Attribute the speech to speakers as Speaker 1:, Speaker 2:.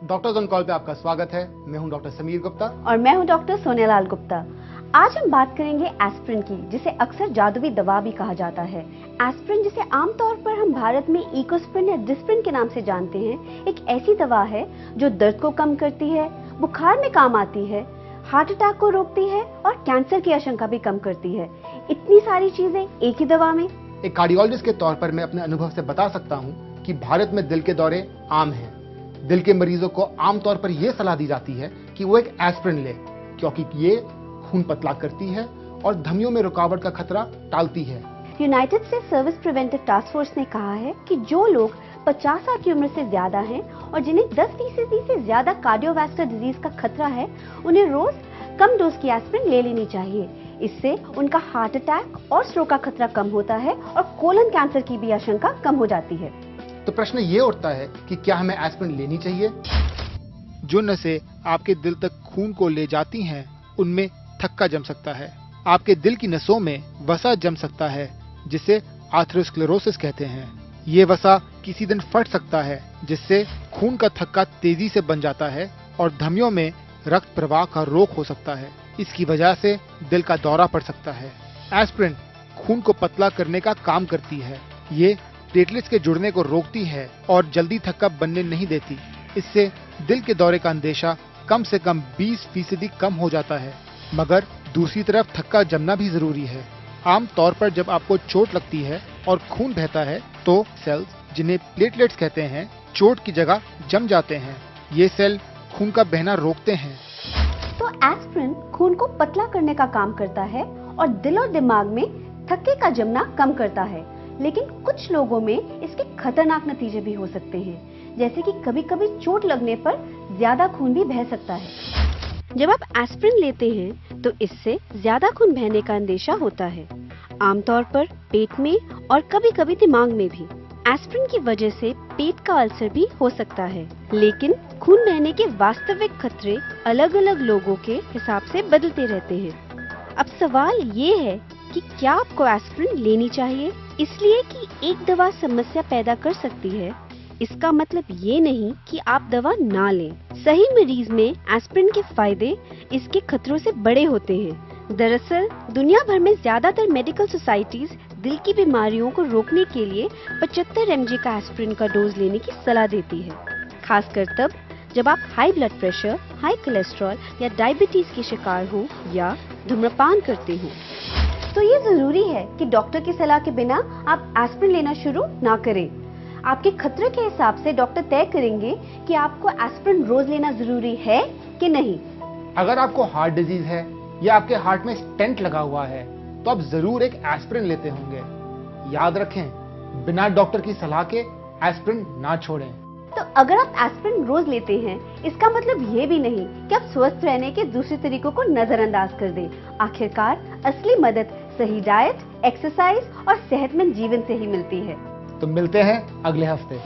Speaker 1: Doctors on call पे आपका स्वागत है। मैं हूं डॉक्टर समीर गुप्ता
Speaker 2: और मैं हूं डॉक्टर सोनियालाल गुप्ता। आज हम बात करेंगे एस्प्रिन की, जिसे अक्सर जादुई दवा भी कहा जाता है। एस्प्रिन, जिसे आमतौर पर हम भारत में इकोस्प्रिन या डिस्प्रिन के नाम से जानते हैं, एक ऐसी दवा है जो दर्द को कम करती है, बुखार में काम आती है, हार्ट अटैक को रोकती है और कैंसर की आशंका भी कम करती है। इतनी सारी चीजें एक ही दवा में।
Speaker 1: एक कार्डियोलॉजिस्ट के तौर पर मैं अपने अनुभव से बता सकता हूं कि भारत में दिल के दौरे आम हैं। दिल के मरीजों को आमतौर पर यह सलाह दी जाती है कि वो एक एस्प्रिन ले, क्योंकि ये खून पतला करती है और धमनियों में रुकावट का खतरा टालती है।
Speaker 2: United states service preventive task force ने कहा है कि जो लोग 50 साल की उम्र से ज्यादा हैं और जिन्हें 10% से ज्यादा कार्डियोवैस्कुलर डिजीज का खतरा है, उन्हें रोज कम डोज की एस्प्रिन ले लेनी चाहिए। इससे उनका हार्ट अटैक और स्ट्रोक का खतरा कम होता है और कोलन कैंसर की भी आशंका कम हो जाती है।
Speaker 1: तो प्रश्न ये उठता है कि क्या हमें एस्प्रिन लेनी चाहिए? जो नसें आपके दिल तक खून को ले जाती हैं, उनमें थक्का जम सकता है। आपके दिल की नसों में वसा जम सकता है, जिसे आथेरोस्क्लेरोसिस कहते हैं। ये वसा किसी दिन फट सकता है, जिससे खून का थक्का तेजी से बन जाता है और धमनियों में रक्त प्रवाह का रोक हो सकता है। इसकी वजह से दिल का दौरा पड़ सकता है। एस्प्रिन खून को पतला करने का काम करती है। ये प्लेटलेट्स के जुड़ने को रोकती है और जल्दी थक्का बनने नहीं देती। इससे दिल के दौरे का अंदेशा कम से कम 20% कम हो जाता है। मगर दूसरी तरफ थक्का जमना भी जरूरी है। आम तौर पर जब आपको चोट लगती है और खून बहता है, तो सेल्स, जिन्हें प्लेटलेट्स कहते हैं, चोट की जगह जम जाते हैं। ये सेल खून का बहना रोकते हैं।
Speaker 2: तो एस्प्रिन खून को पतला करने का काम करता है और दिल और दिमाग में थक्के का जमना कम करता है। लेकिन कुछ लोगों में इसके खतरनाक नतीजे भी हो सकते हैं, जैसे कि कभी-कभी चोट लगने पर ज्यादा खून भी बह सकता है। जब आप एस्प्रिन लेते हैं तो इससे ज्यादा खून बहने का अंदेशा होता है, आमतौर पर पेट में और कभी-कभी दिमाग में भी। एस्प्रिन की वजह से पेट का अल्सर भी हो सकता है, लेकिन खून बहने के वास्तविक खतरे अलग-अलग लोगों के हिसाब से बदलते रहते हैं। अब सवाल ये है कि क्या आपको एस्प्रिन लेनी चाहिए? इसलिए कि एक दवा समस्या पैदा कर सकती है, इसका मतलब ये नहीं कि आप दवा ना लें। सही मरीज में एस्प्रिन के फायदे इसके खतरों से बड़े होते हैं। दरअसल दुनिया भर में ज्यादातर मेडिकल सोसाइटीज दिल की बीमारियों को रोकने के लिए 75 mg का एस्प्रिन का डोज लेने की सलाह देती है, खासकर तब जब आप high blood pressure, high cholesterol या डायबिटीज के शिकार हो या धूम्रपान करते हो। तो ये जरूरी है कि डॉक्टर की सलाह के बिना आप एस्प्रिन लेना शुरू ना करें। आपके खतरे के हिसाब से डॉक्टर तय करेंगे कि आपको एस्प्रिन रोज लेना जरूरी है कि नहीं।
Speaker 1: अगर आपको हार्ट डिजीज है या आपके हार्ट में स्टेंट लगा हुआ है, तो आप जरूर एक एस्प्रिन लेते होंगे। याद रखें, बिना डॉक्टर की सलाह के एस्प्रिन ना छोड़ें।
Speaker 2: तो अगर आप एस्प्रिन रोज लेते हैं, इसका मतलब ये भी नहीं कि आप स्वस्थ रहने के दूसरे तरीकों को नजरअंदाज कर दें। आखिरकार असली मदद सही डाइट, एक्सरसाइज और सेहतमंद जीवन से ही मिलती है।
Speaker 1: तो मिलते हैं अगले हफ्ते।